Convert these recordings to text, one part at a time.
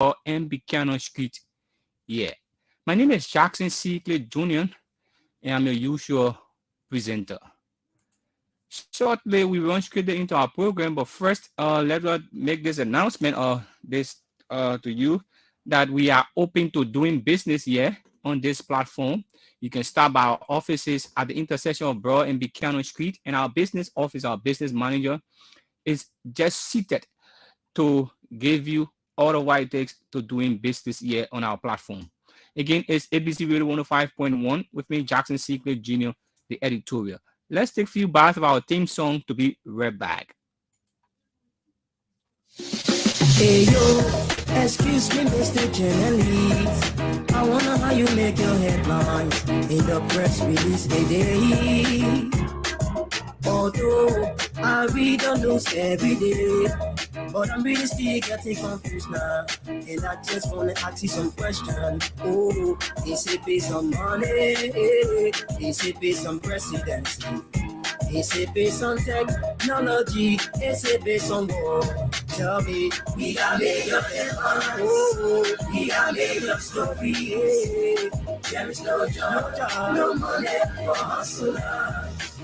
and Buchanan Street. Yeah. My name is Jackson C. Clay Jr., and I'm your usual presenter. Shortly, we run straight into our program, but first, let us make this announcement to you that we are open to doing business here on this platform. You can stop by our offices at the intersection of Broad and Buchanan Street, and our business office, our business manager, is just seated to give you all the what it takes to doing business here on our platform. Again, it's ABC Radio 105.1 with me, Jackson C. Clay Jr., the editorial. Let's take a few bars of our theme song to be right back. Hey yo, excuse me, Mr. Journalist. I wanna how you make your headlines in the press release today. Although I read the news every day, but I'm really still getting confused now. And I just wanna ask you some questions. Oh, is it based on money? Is it based on presidency? Is it based on technology? Is it based on war? Tell me, we got made up headlines. Oh, we got made up stories. There is no job, no money for hustlers.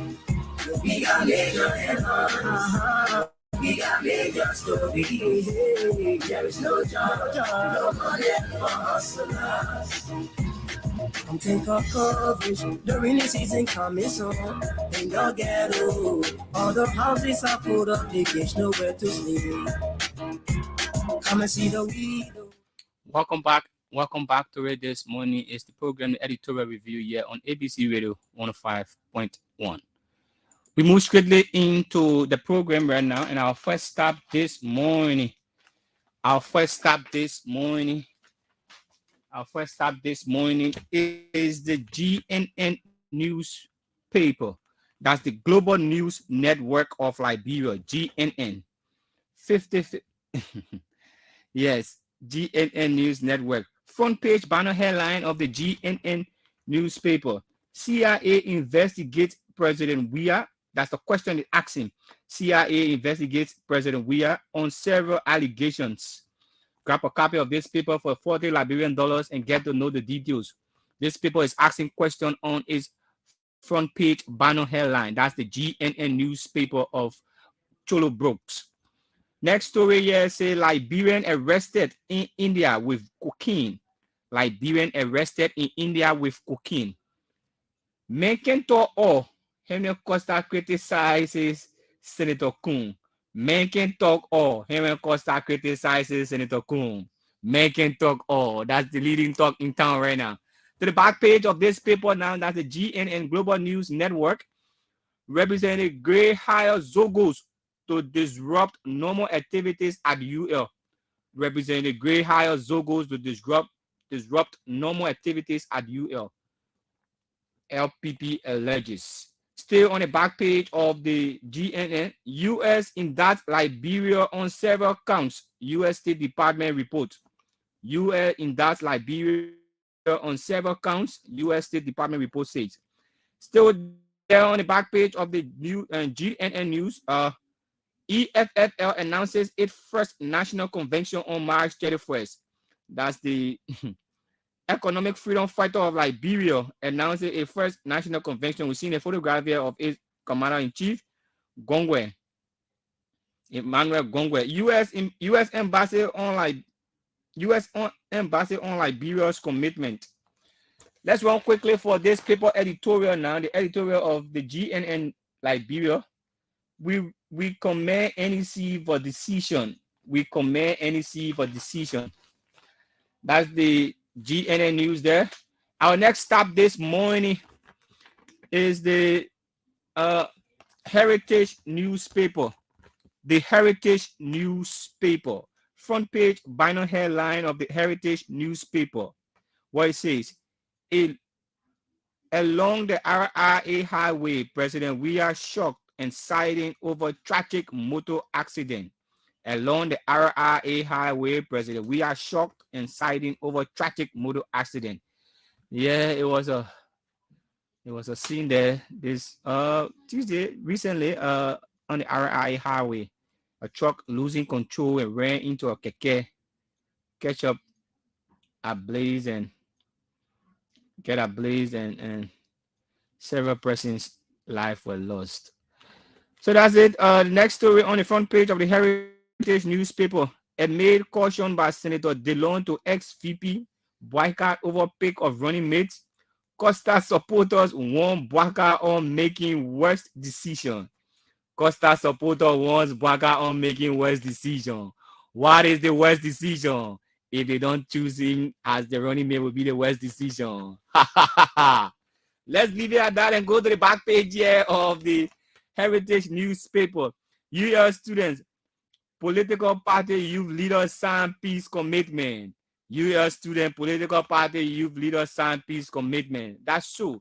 We got made up headlines. We got made up stories. There is no job, no money for hustlers. Come take our coverage, the rainy season coming soon. In the ghetto, all the houses are full of leakage, nowhere to sleep. Come and see the window. Welcome back to it this morning. It's the program, the editorial review here on ABC Radio 105.1. We move straightly into the program right now, and our first stop this morning is the GNN newspaper. That's the Global News Network of Liberia, GNN. 50, yes, GNN News Network. Front page banner headline of the GNN newspaper. CIA investigates President Weah. That's the question it's asking. CIA investigates President Weah on several allegations. Grab a copy of this paper for $40 Liberian and get to know the details. This paper is asking questions on its front page banner headline. That's the GNN newspaper of Cholo Brooks. Next story here say Liberian arrested in India with cocaine. Liberian arrested in India with cocaine. Menkentor or Henry Costa criticizes Senator Coon. Men can talk all. Henry Costa criticizes Senator Coon. Men can talk all. That's the leading talk in town right now. To the back page of this paper now, that's the GNN Global News Network. Representative Gray hires Zogos to disrupt normal activities at UL. Representative Gray hires Zogos to disrupt normal activities at UL. LPP alleges. Still on the back page of the GNN, U.S. indicts Liberia on several counts. U.S. State Department report. U.S. indicts Liberia on several counts. U.S. State Department report says. Still there on the back page of the new GNN news, EFFL announces its first national convention on March 31st. That's the Economic Freedom Fighter of Liberia announced a first national convention. We've seen a photograph here of its commander-in-chief, Gongwe, Emmanuel Gongwe. U.S. Embassy on Liberia's commitment. Let's run quickly for this paper editorial now. The editorial of the GNN Liberia. We commend NEC for decision. That's the GNN news there. Our next stop this morning is the Heritage newspaper. The Heritage newspaper. Front page banner headline of the Heritage newspaper. What it says, along the RRA highway, President Weah shocked and siding over tragic motor accident. Along the RRA highway, President Weah shocked and siding over tragic motor accident. Yeah, it was a scene there this Tuesday recently on the RRA highway. A truck losing control and ran into a keke catch up ablaze and get ablaze and several persons' life were lost. So that's it. The next story on the front page of the Heritage newspaper. Amid caution by Senator DeLone to ex-VP boycott over pick of running mates. Costa supporters warn Bwaka on making worst decision. Costa supporter warns Bwaka on making worst decision. What is the worst decision? If they don't choose him as the running mate, will be the worst decision. Let's leave it at that and go to the back page here of the Heritage newspaper. U.S. students, political party youth leaders sign peace commitment. U.S. student, political party youth leaders sign peace commitment. That's true.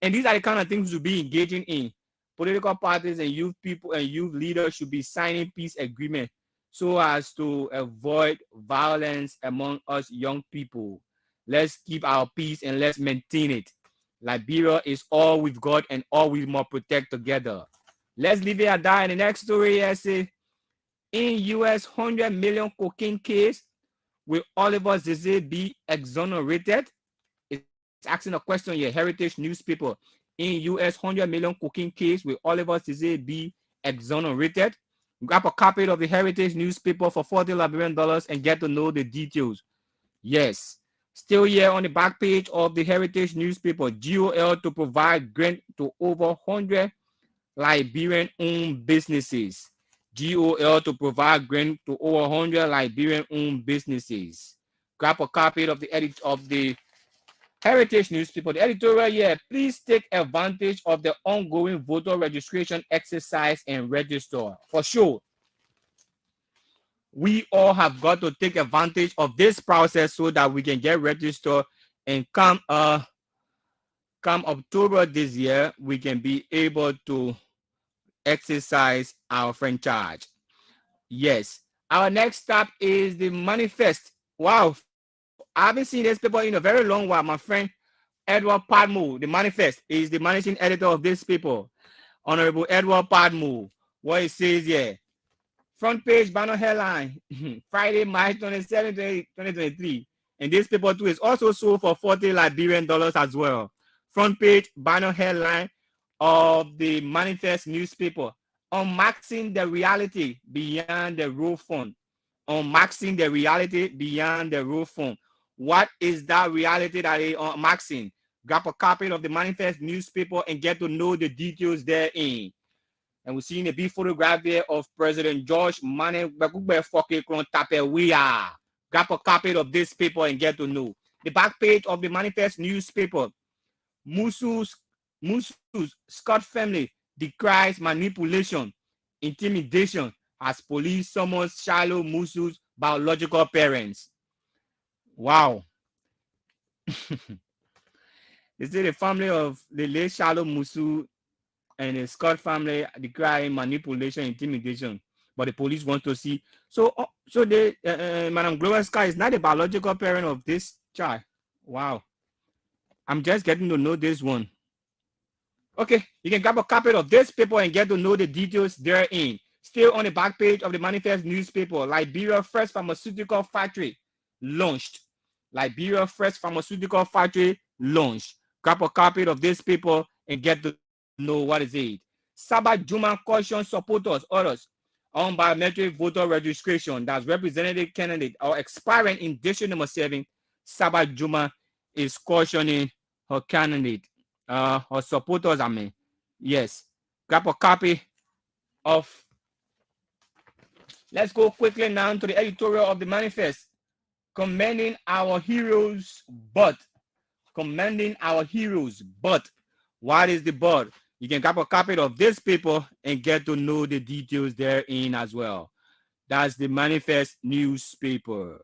And these are the kind of things to be engaging in. Political parties and youth people and youth leaders should be signing peace agreement so as to avoid violence among us young people. Let's keep our peace and let's maintain it. Liberia is all we've got and all we must protect together. Let's leave it at that. And the next story here say, in U.S. 100 million cocaine case, will Oliver Zeze be exonerated? It's asking a question here. Heritage newspaper. In U.S. 100 million cocaine case, will Oliver Zeze be exonerated? Grab a copy of the Heritage newspaper for $40 Liberian and get to know the details. Yes. Still here on the back page of the Heritage newspaper, GOL to provide grant to over 100 Liberian-owned businesses. GOL to provide grant to over 100 Liberian-owned businesses. Grab a copy of the Heritage newspaper. The editorial here, please take advantage of the ongoing voter registration exercise and register. For sure, we all have got to take advantage of this process so that we can get registered and come October this year, we can be able to exercise our franchise. Yes. Our next stop is the manifest. Wow. I haven't seen this paper in a very long while. My friend Edward Padmo, the manifest, is the managing editor of this paper. Honorable Edward Padmo. What it says here. Front page banner headline, Friday, March 27, 2023. And this paper too is also sold for $40 Liberian as well. Front page banner headline of the manifest newspaper, unmasking the reality beyond the raw phone. Unmasking the reality beyond the raw phone. What is that reality that they are unmasking? Grab a copy of the manifest newspaper and get to know the details therein. And we're seeing a big photograph here of President George Mane Tapewia. Grab a copy of this paper and get to know. The back page of the manifest newspaper, Musu's Scott family decries manipulation, intimidation as police summons Shiloh Musu's biological parents. Wow. They say the family of the late Shiloh Musu and the Scott family decrying manipulation, intimidation, but the police want to see. So Madam Gloria Sky is not the biological parent of this child. Wow. I'm just getting to know this one. Okay, you can grab a copy of this paper and get to know the details therein. Still on the back page of the manifest newspaper, Liberia first pharmaceutical factory launched. Liberia first pharmaceutical factory launched. Grab a copy of this paper and get to know what is it. Sabah Juma caution supporters, others on biometric voter registration. That's representative candidate or expiring in district number 7. Sabah Juma is cautioning her candidate, her supporters, I mean. Yes. Grab a copy of. Let's go quickly now to the editorial of the manifest. Commending our heroes, but. Commending our heroes, but. What is the but? You can grab a copy of this paper and get to know the details therein as well. That's the manifest newspaper.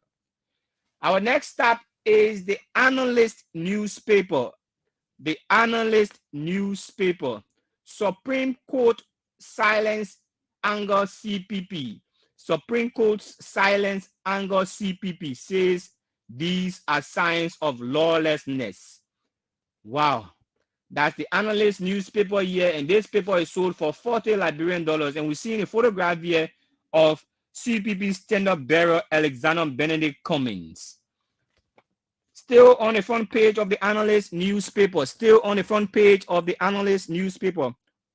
Our next stop is the analyst newspaper. The analyst newspaper. Supreme Court silence anger CPP. Supreme Court's silence anger CPP says these are signs of lawlessness. Wow. That's the analyst newspaper here, and this paper is sold for $40 Liberian, and we're seeing a photograph here of CPP stand-up bearer Alexander Benedict Cummings. Still on the front page of the Analyst newspaper.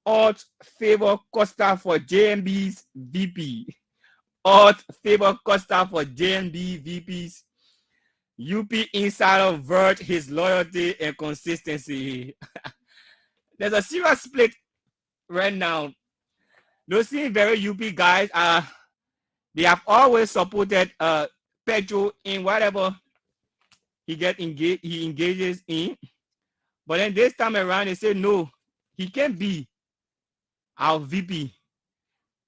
Alt favor Costa for JMB's VP. Alt favor Costa for JMB VP's. UP insider vert his loyalty and consistency. There's a serious split right now. Those very UP guys they have always supported Pedro in whatever he engages in. But then this time around they say no, he can't be our VP.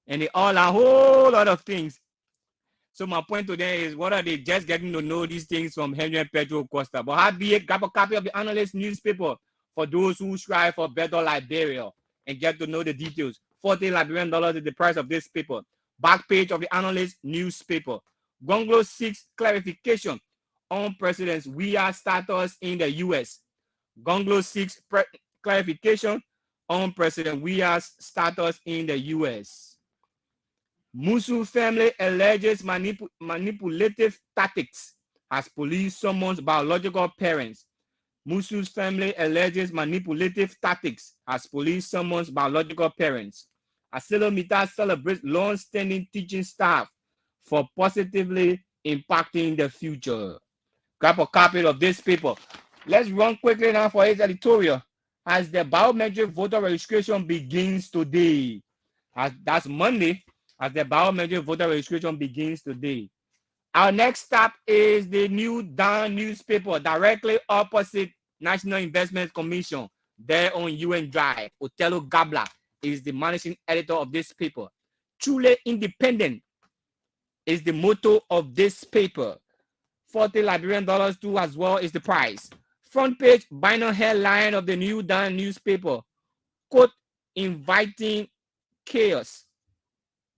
And they all a whole lot of things. So my point today is, what are they just getting to know these things from Henry and Pedro Costa? But have be grab a copy of the Analyst newspaper for those who strive for better Liberia and get to know the details. $40 Liberian is the price of this paper. Back page of the Analyst newspaper. Gonglo 6 clarification on President Weah status in the U.S. Gonglo 6 clarification on President Weah's status in the U.S. Musu family alleges manipulative tactics as police summons biological parents. Musu's family alleges manipulative tactics as police summons biological parents. Asilomita celebrates long-standing teaching staff for positively impacting the future. Grab a copy of this paper. Let's run quickly now for his editorial. As the biometric voter registration begins today. That's Monday. As the biometric voter registration begins today. Our next stop is the New Dawn newspaper, directly opposite National Investment Commission, there on UN Drive. Otello Gabla is the managing editor of this paper. Truly independent is the motto of this paper. $40 Liberian too as well is the price. Front page banner headline of the New Dawn newspaper. Quote, inviting chaos.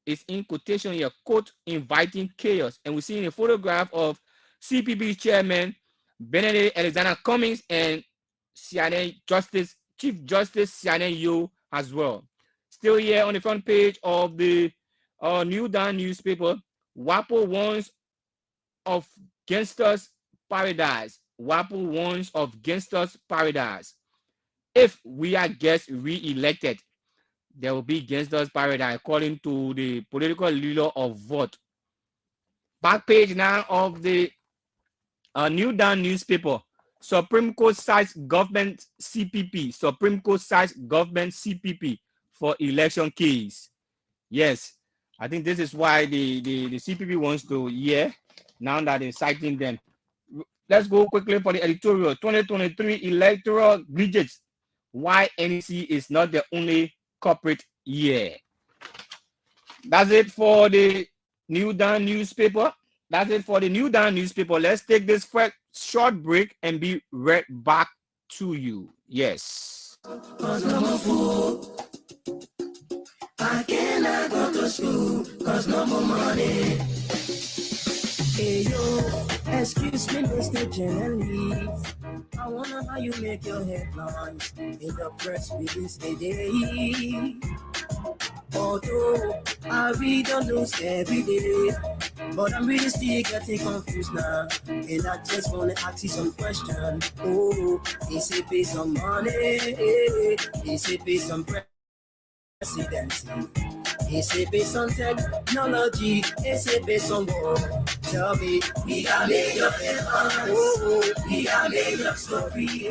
Is in quotation here, quote, inviting chaos. And we see in a photograph of CPB chairman Benedict Alexander Cummings and Chief Justice Siane Yo as well. Still here on the front page of the New Dawn newspaper, WAPO warns of gangsters paradise. WAPO warns of gangsters paradise. If we are gets re-elected, there will be gangsters paradise according to the political leader of vote. Back page now of the New Dawn newspaper. Supreme Court cites government CPP. Supreme Court cites government CPP for election case. Yes, I think this is why the CPP wants to now that they're citing them. Let's go quickly for the editorial. 2023 electoral widgets. Why NEC is not the only corporate year. That's it for the New Dawn newspaper. Let's take this short break and be right back to you. Yes. Cause no more food. I cannot go to school cause no more money. Hey yo, excuse me, Mr. Journalist. I wonder how you make your headlines in the press release today. Although I read the news every day, but I'm really still getting confused now. And I just want to ask you some questions. Oh, is it based on money? Is it based on presidency? Is it based on technology? Is it based on war? Tell me, we got made up headlines. Oh, we got made up stories.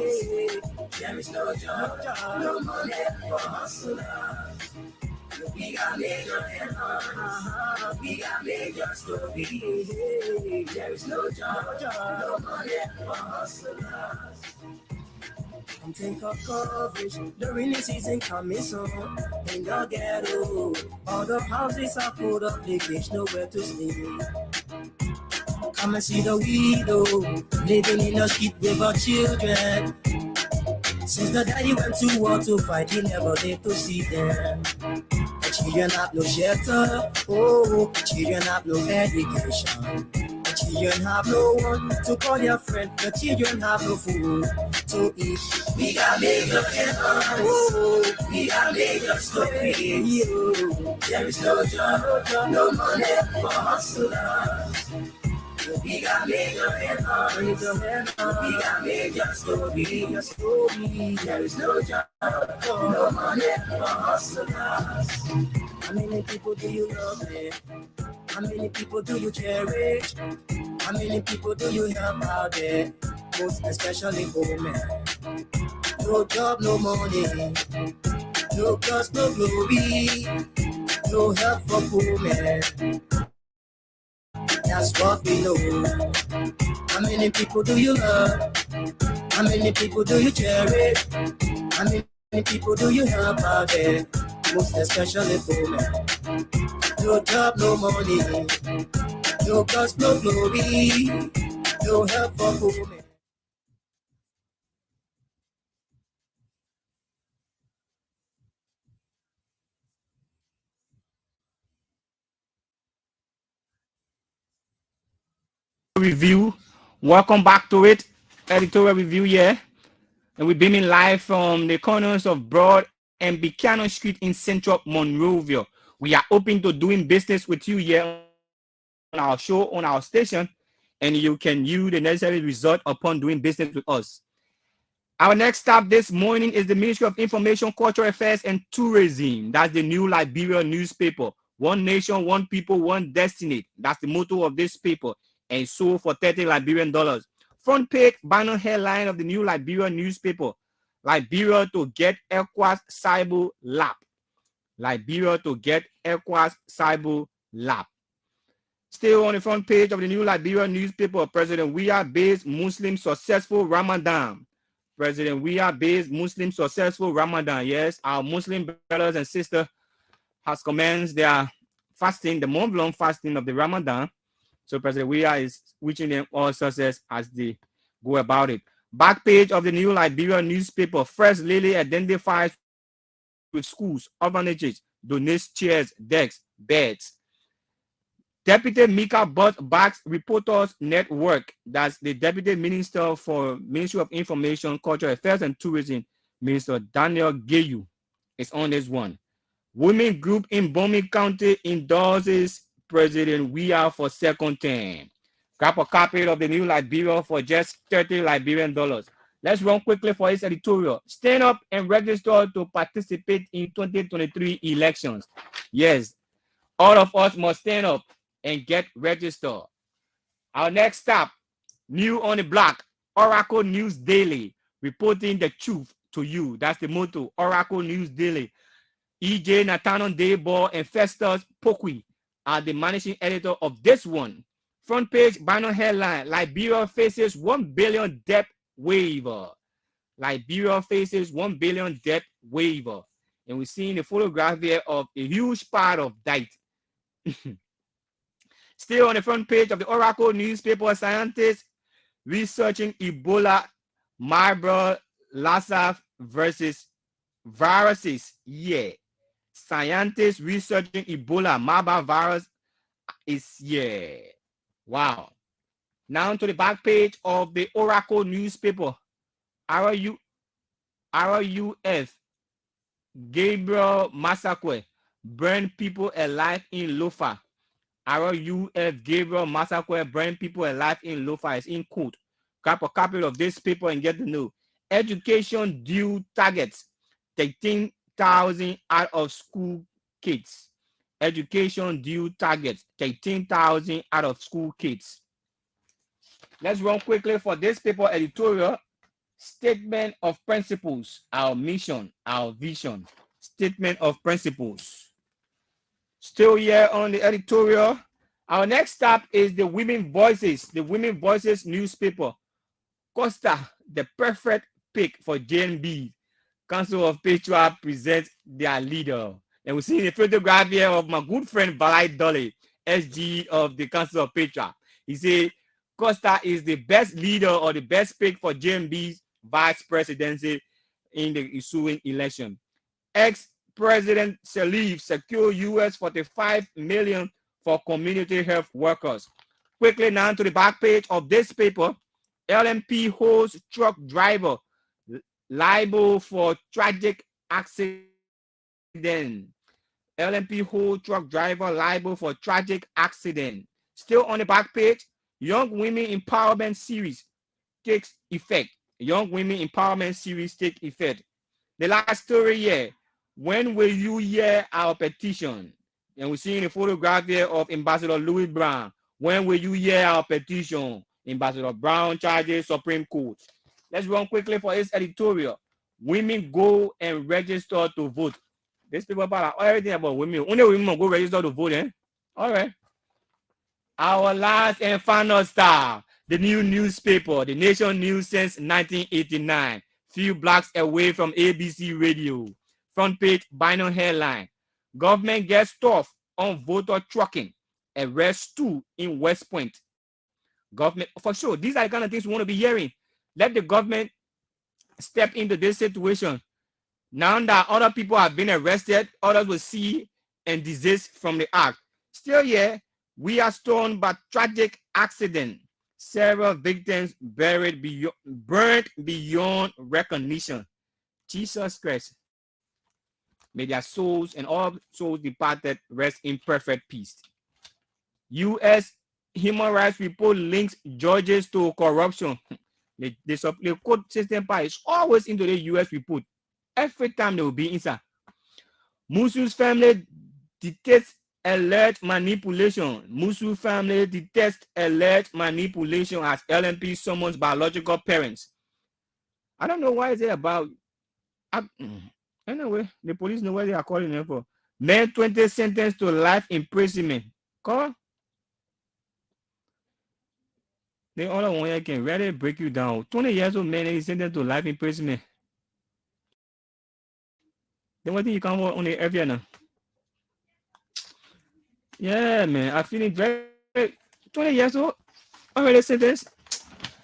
There is no job, no money for hustlers. We got major headlines. We got major stories. There is no job, no money for hustlers. Come take a coverage. The rainy season coming soon. In the ghetto, all the houses are full of leakage, nowhere to sleep. Come and see the widow living in the street with her children. Since the daddy went to war to fight, he never lived to see them. The children have no shelter, oh, children have no education. The children have no one to call their friend, the children have no food to eat. We got major headlines. We got major stories. There is no job, no money for hustlers. We got major headlines. We got major stories. There is no job, no money for hustlers. How many people do you love, man? How many people do you cherish? How many people do you help out there? Most especially women. No job, no money. No cause, no glory. No help for poor men. That's what we know. How many people do you love? How many people do you cherish? How many people do you help out there? Most especially poor men. No job, no money. No cause, no glory. No help for poor men. Review. Welcome back to it. Editorial review, yeah. And we're beaming live from the corners of Broad and Buchanan Street in central Monrovia. We are open to doing business with you here on our show, on our station, and you can use the necessary result upon doing business with us. Our next stop this morning is the Ministry of Information, Cultural Affairs, and Tourism. That's the New Liberia newspaper. One nation, one people, one destiny. That's the motto of this paper. And sold for 30 Liberian dollars. Front page banner headline of the New Liberia newspaper. Liberia to get ECOWAS cyber lap. Liberia to get ECOWAS cyber lap. Still on the front page of the New Liberia newspaper, President Weah based Muslim successful Ramadan. President Weah based Muslim successful Ramadan. Yes, our Muslim brothers and sisters has commenced their fasting, the month-long fasting of the Ramadan. So President Weah is wishing them all success as they go about it. Back page of the New Liberia newspaper. First Lady identifies with schools, orphanages, donates chairs, desks, beds. Deputy Mika Butt backs Reporters Network. That's the Deputy Minister for Ministry of Information, Cultural Affairs and Tourism, Minister Daniel Gayu, is on this one. Women group in Bomi County endorses President Weah for second term. Grab a copy of the New Liberia for just 30 Liberian dollars. Let's run quickly for his editorial. Stand up and register to participate in 2023 elections. Yes, all of us must stand up and get registered. Our next stop, new on the block, Oracle News Daily, reporting the truth to you. That's the motto, Oracle News Daily. EJ Nathanon Debo and Festus Pokwi are the managing editor of this one. Front page banner headline, Liberia faces 1 billion debt waiver. Liberia faces 1 billion debt waiver. And we're seeing the photograph here of a huge part of that. Still on the front page of the Oracle newspaper, scientists researching Ebola, Marburg, Lassa versus viruses. Yeah. Scientists researching Ebola, Marburg virus is, yeah. Wow. Now to the back page of the Oracle newspaper. RUF, Gabriel Massacre, burned people alive in Lofa. RUF, Gabriel Massacre, burned people alive in Lofa. Is in quote. Grab a copy of this paper and get to know. Education due targets, 13,000 out of school kids. Education due targets, 13,000 out of school kids. Let's run quickly for this paper editorial. Statement of principles, our mission, our vision. Statement of principles. Still here on the editorial. Our next stop is the Women Voices, the Women Voices newspaper. Costa, the perfect pick for JNB. Council of Patriot presents their leader. And we see the photograph here of my good friend Balai Dolly, SG of the Council of Patriot. He said Costa is the best leader or the best pick for JNB's vice presidency in the ensuing election. Ex-President Salif secured US $45 million for community health workers. Quickly now to the back page of this paper. LMP holds truck driver liable for tragic accident. LMP hold truck driver liable for tragic accident. Still on the back page, Young Women Empowerment Series takes effect. Young Women Empowerment Series take effect. The last story here, when will you hear our petition? And we're seeing a photograph here of Ambassador Louis Brown. When will you hear our petition? Ambassador Brown charges Supreme Court. Let's run quickly for his editorial. Women go and register to vote. This people about everything about women. Only women go register to vote, eh? All right. Our last and final star, the new newspaper, the Nation News since 1989. Few blocks away from ABC Radio. Front page, binary headline. Government gets tough on voter trucking. Arrest 2 in West Point. Government, for sure, these are the kind of things we want to be hearing. Let the government step into this situation. Now that other people have been arrested, others will see and desist from the act. Still here, we are stunned by tragic accident. Several victims burned beyond recognition. Jesus Christ. May their souls and all souls departed rest in perfect peace. U.S. Human Rights Report links judges to corruption. The court system part is always into the U.S. report. Every time they will be inside. Musu's family detests alleged manipulation. Musu family detests alleged manipulation as LMP summons biological parents. I don't know why is it about. Anyway, the police know what they are calling them for. Man 20 sentenced to life imprisonment. Call. The other one here can really break you down. 20 years old man is sentenced to life imprisonment. Then what do you come on the area now? Yeah, man. I feel it very 20 years old. Already sentenced.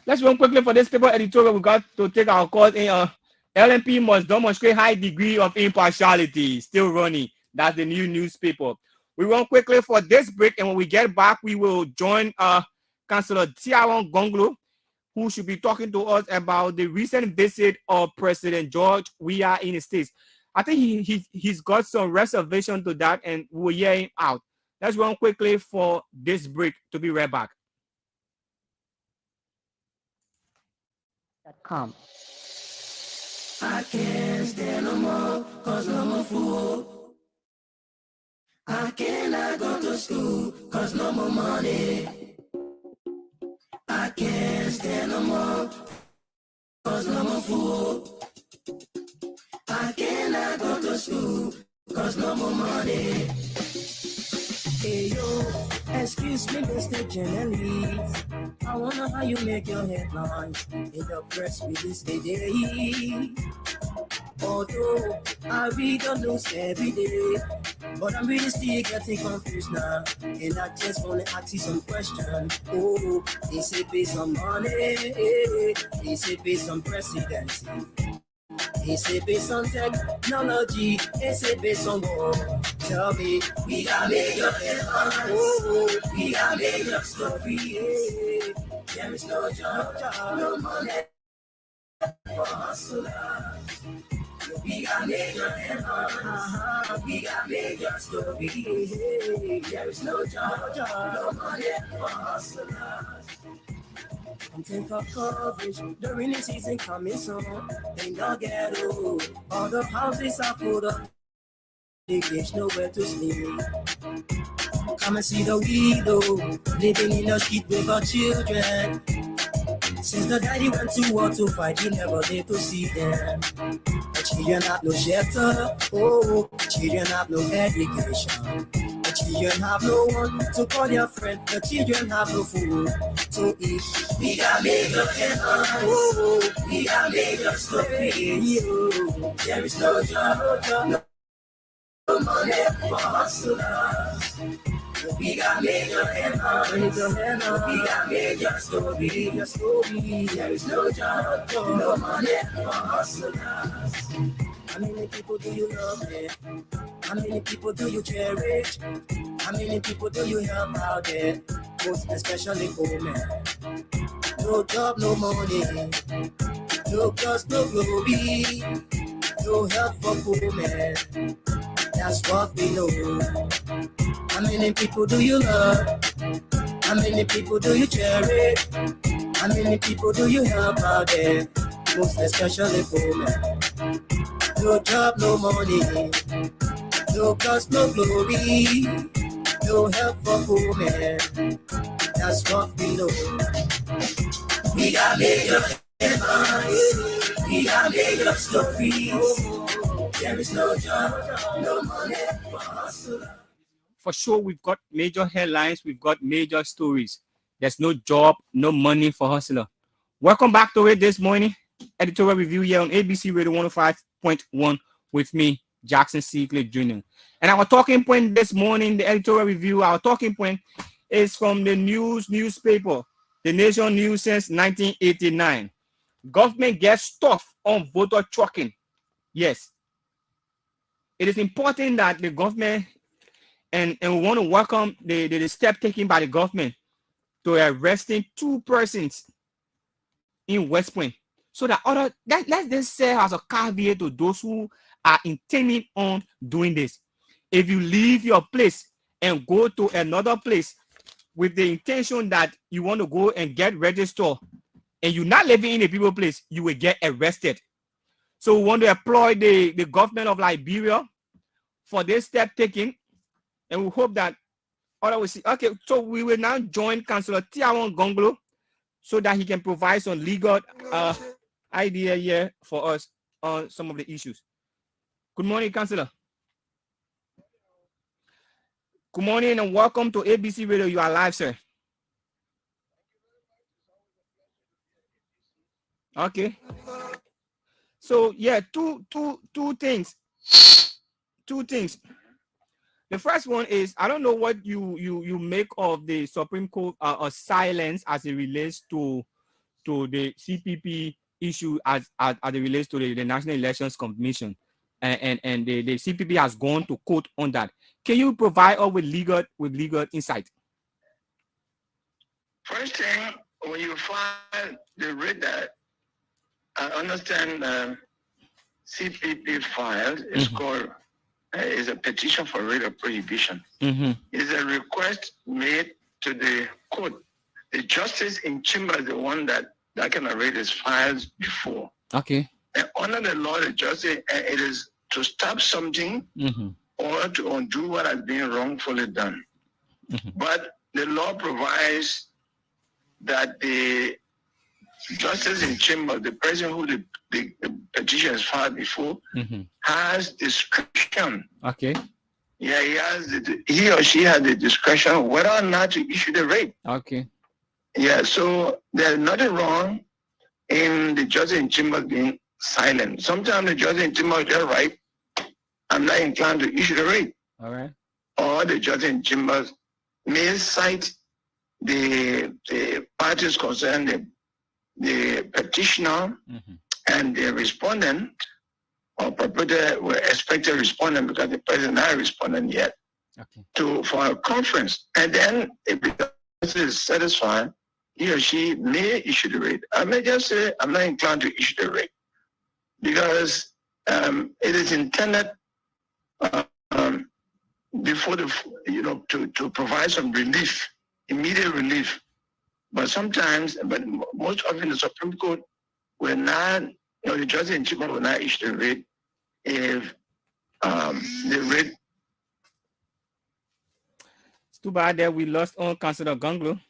Let's run quickly for this paper editorial. We got to take our course in LMP must demonstrate high degree of impartiality. Still running. That's the new newspaper. We run quickly for this break, and when we get back, we will join Councillor Tiawan Gonglo, who should be talking to us about the recent visit of President George Weah in the States. I think he's got some reservation to that, and we'll hear him out. Let's run quickly for this break to be right back. I can't stand no more, cause no more food. I cannot go to school, cause no more money. I can't stand no more, cause no more food. I cannot go to school, cause no more money. Hey yo, excuse me, Mr. Journalist. I wonder how you make your headlines in the press release today. Although I read the news every day, but I'm really still getting confused now. And I just wanna ask you some questions. Oh, they say based on money, they say based on presidency. They say based on technology, they say based on war. Tell me, we got major headlines. Oh, we got major stories. There is no job, no money for hustlers. We got major headlines. We got major stories. There is no job, no money for hustlers. Come take up coverage, the rainy season coming soon. In the ghetto, all the houses are full of there's nowhere to sleep. Come and see the widow living in the street with her children. Since the daddy went to war to fight, he never lived to see them. The children have no shelter, oh, children have no education. The children have no one to call their friend. The children have no food to eat. We got major headlines, oh, we got major stories. There is no job, no money for hustlers. We got major headlines, we got major stories. There is no job, no money for hustlers. How many people do you love, man? How many people do you cherish? How many people do you help out there? Most especially women. No job, no money. No cause, no glory, no help for poor man. That's what we know. How many people do you love? How many people do you cherish? How many people do you help out there? Most especially poor man. No job, no money, no cause, no glory, no help for poor man. That's what we know. We got million headlines, we got million stories. There is no job, no money for hustler. For sure, we've got major headlines, we've got major stories. There's no job, no money for hustler. Welcome back to it this morning. Editorial review here on ABC Radio 105.1 with me, Jackson C. Clay Jr. And our talking point this morning, the editorial review, our talking point is from the newspaper, The Nation News since 1989. Government gets tough on voter tracking. Yes. It is important that the government, and we want to welcome the step taken by the government to arresting 2 persons in West Point. So that let's just say as a caveat to those who are intending on doing this. If you leave your place and go to another place with the intention that you want to go and get registered and you're not living in a people place, you will get arrested. So we want to applaud the government of Liberia for this step taken, and we hope that others will see. Okay, so we will now join Councillor Tiawan Gonglo so that he can provide some legal idea here for us on some of the issues. Good morning, Councillor. Good morning and welcome to ABC Radio. You are live, sir. Okay. So yeah, two things. Two things. The first one is, I don't know what you make of the Supreme Court silence as it relates to the CPP issue as it relates to the National Elections Commission, and the CPP has gone to court on that. Can you provide us with legal insight? First thing, when you file the writ that I understand CPP filed, is called is a petition for writ of prohibition. It's a request made to the court. The justice in chamber is the one that kind of writ is filed before. Okay. And under the law, the justice, it is to stop something or to undo what has been wrongfully done. But the law provides that the justice in chamber, the person who the petition is filed before, has discretion. Okay. Yeah, he or she has the discretion whether or not to issue the writ. Okay. Yeah, so there's nothing wrong in the justice in chamber being silent. Sometimes the justice in chamber is just right. I'm not inclined to issue the writ. All right. Or the justice in chambers may cite the parties concerned, the petitioner and the respondent, or purported were expected respondent because the person not responding yet, for a conference. And then if the person is satisfied, he or she may issue the writ. I may just say I'm not inclined to issue the writ because it is intended before to provide some relief, immediate relief. But sometimes, but most often, the Supreme Court will not, the judge in chamber will not issue the writ if the writ. It's too bad that we lost on Councillor Gonglo.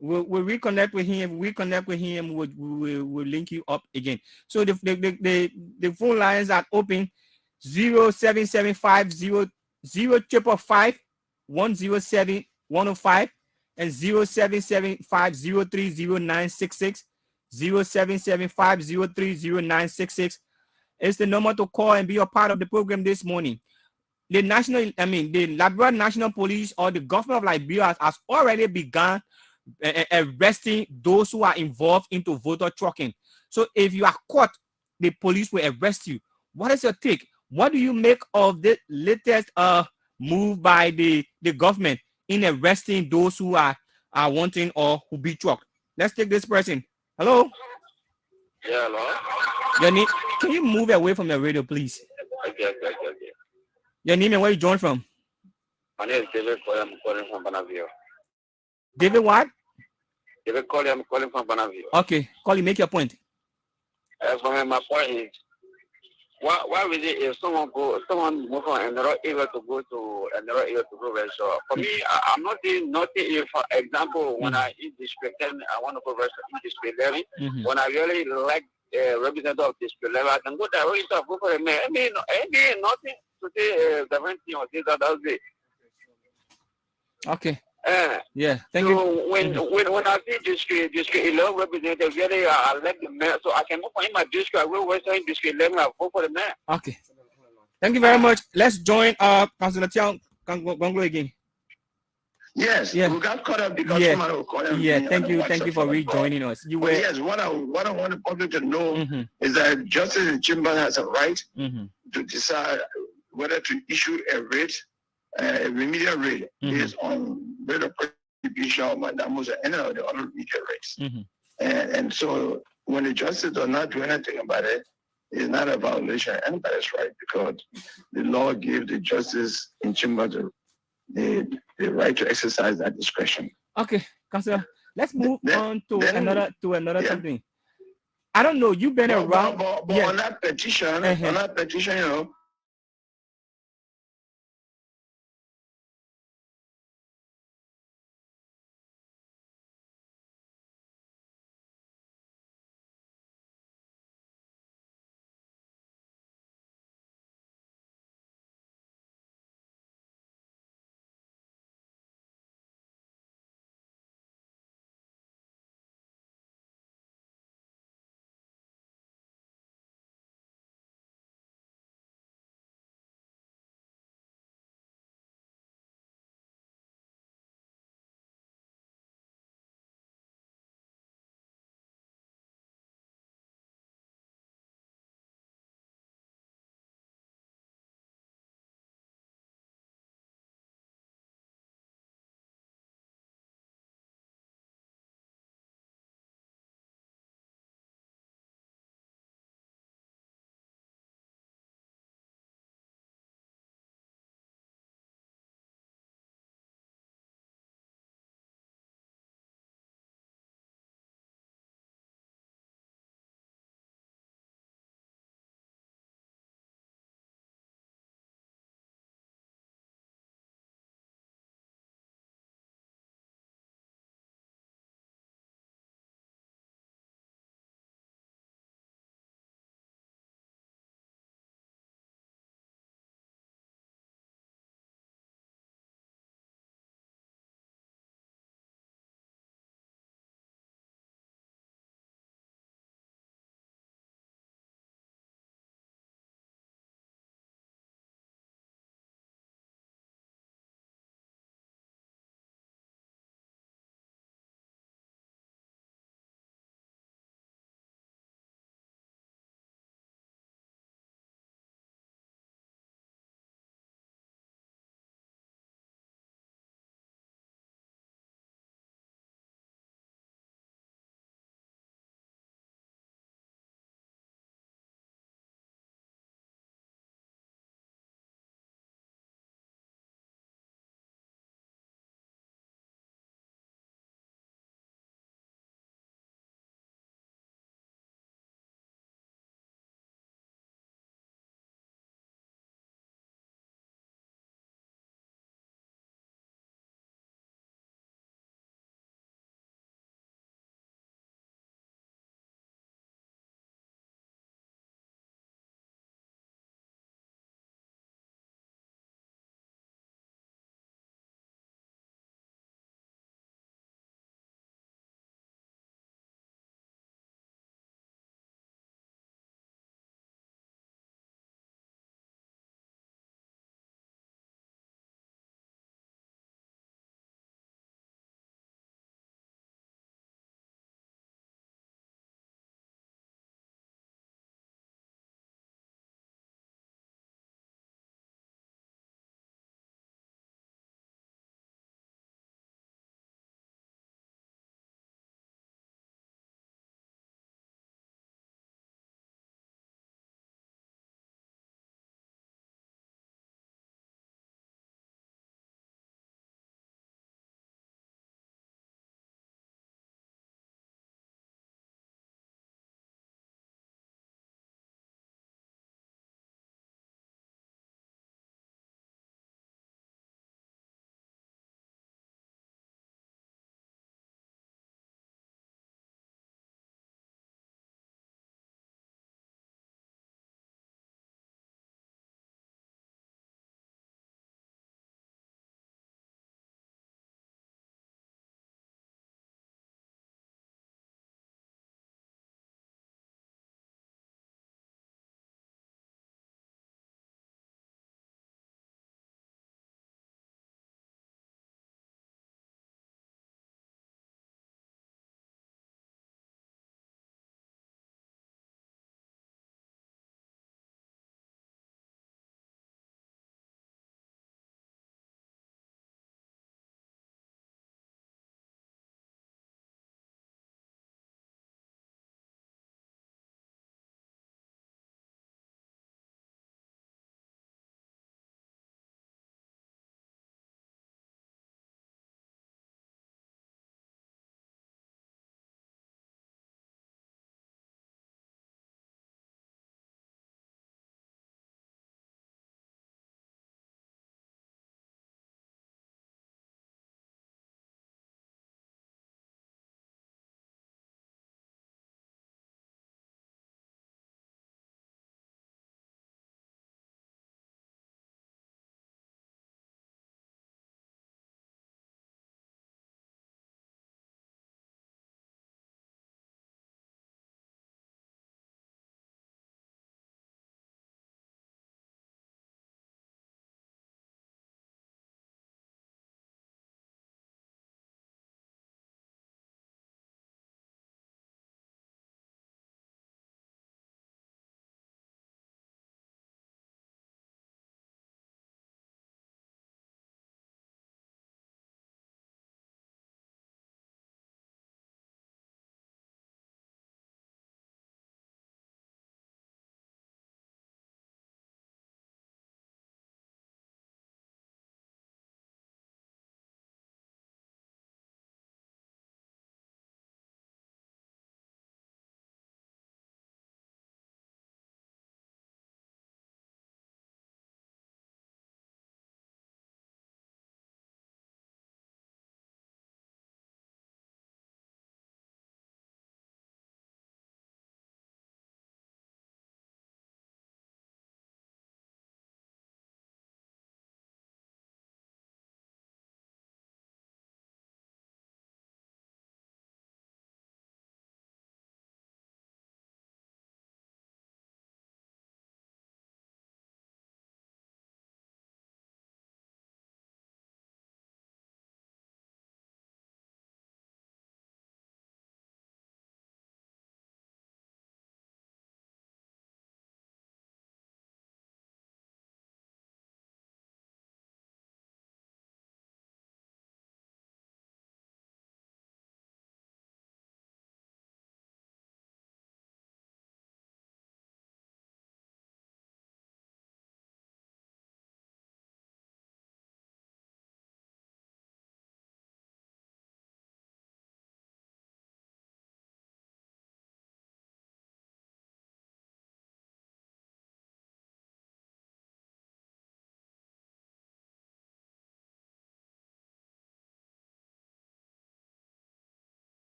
We'll reconnect with him. If we connect with him, we'll link you up again. So the phone lines are open: 0775 0555 107 105 and 0775 030966. 0775 030966 is the number to call and be a part of the program this morning. The Liberia National Police or the government of Liberia has already begun arresting those who are involved into voter tracking. So if you are caught, the police will arrest you. What is your take? What do you make of the latest move by the government in arresting those who are wanting or who be tracked? Let's take this person. Hello. Yeah, hello. Your name? Can you move away from your radio, please? Okay. Your name and where you joined from? My name is David Coley. I'm calling from Bonaville. David what? David Coley. I'm calling from Bonaville. Okay, Coley, make your point. For my point is, why really if someone move from another area to go to another area to go restaurant? For me, I'm not doing nothing. If, for example, when I eat display learning, I want to go restaurant eat display learning. When I really like representative of display learning, I can go there. Go for a man. I mean, nothing to say different thing or things that that's it. Okay. Yeah, thank so you. When I see district 11 representative, really, I like the man, so I can move in my district. I will Western district 11. I vote for the man. Okay. Thank you very much. Let's join Councilor Tiang Gonglo again. Yes, Yeah. we got caught up because Yeah. someone was calling Yeah, me thank you WhatsApp for phone rejoining call. us. You But were yes, what I want the public to know is that Justice in Chimba has a right to decide whether to issue a rate, a remedial rate, based on rate of prohibition or mandamus or any of the other remedial rates. And so when the justice does not do anything about it, it's not a violation of anybody's right, because the law gives the justice in Chimba the right to exercise that discretion. Okay, Councilor, let's move on to another something. I don't know. You've been around. But on that petition, you know,